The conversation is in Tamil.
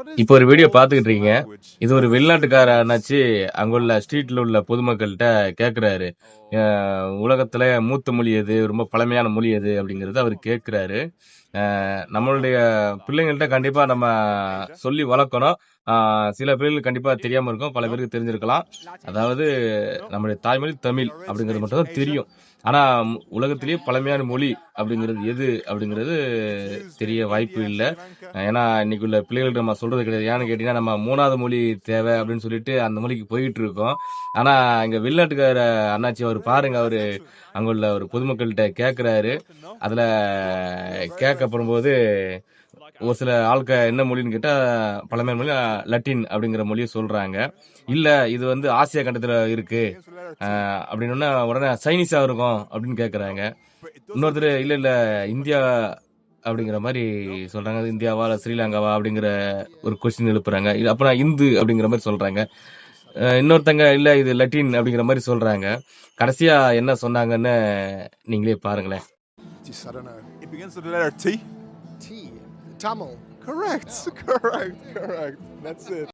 இப்போ ஒரு வீடியோ பார்த்துக்கிட்டு இருக்கீங்க. இது ஒரு வெளிநாட்டுக்கார அண்ணாச்சி அங்குள்ள ஸ்ட்ரீட்ல உள்ள பொதுமக்கள்ட்ட கேட்கிறாரு. அ உலகத்திலே மூத்த மொழி எது? ரொம்ப பழமையான மொழி எது? அப்படிங்கிறத அவரு கேட்கிறாரு. நம்மளுடைய பிள்ளைங்கள்ட்ட கண்டிப்பா நம்ம சொல்லி வளர்க்கணும். ஆ சில பேருக்கு கண்டிப்பா தெரியாம இருக்கும். பல பேருக்கு தெரிஞ்சிருக்கலாம். அதாவது நம்முடைய தாய்மொழி தமிழ் அப்படிங்கிறது மட்டும் தான் தெரியும். ஆனா உலகத்திலேயே பழமையான மொழி அப்படிங்கிறது எது? அப்படிங்கிறது தெரிய வாய்ப்பு இல்ல. ஏன்னா, இன்னைக்கு உள்ள பிள்ளைகள்ட்ட நம்ம சொல்றது கிடையாது. ஏன்னு கேட்டீங்கன்னா, நம்ம 3வது மொழி தேவை அப்படின்னு சொல்லிட்டு அந்த மொழிக்கு போயிட்டு இருக்கோம். ஆனா, இங்க வெளிநாட்டுக்கார அண்ணாச்சி அவரு பாருங்க, அவரு அங்க உள்ள ஒரு பொதுமக்கள்ட்ட கேட்கிறாரு. அதுல கேட்கப்படும்போது ஒரு சில ஆட்க என்ன மொழின்னு கேட்டா, பழமையான மொழி லத்தீன் அப்படிங்கிற மொழிய சொல்றாங்க. இல்ல இது வந்து ஆசியா கண்டத்துல இருக்கு. அப்படின்னோன உடனே சைனீஸா இருக்கும் அப்படின்னு கேட்கறாங்க. இன்னொருத்தரு இல்ல இல்ல இந்தியா அப்படிங்கிற மாரி சொல்றாங்க. அது இந்தியாவா? இல்ல ஸ்ரீலங்காவா? அப்படிங்கிற ஒரு கொஸ்டின் எழுப்புறாங்க. இது அப்புறம் இந்து அப்படிங்கிற மாரி சொல்றாங்க. இன்னொருத்தங்க இல்ல இது லத்தீன் அப்படிங்கிற மாரி சொல்றாங்க. கடைசியா என்ன சொன்னாங்கன்னு நீங்களே பாருங்களேன். I don't know. It begins with the letter T. T. Tamil. Correct. Correct. Correct. That's it.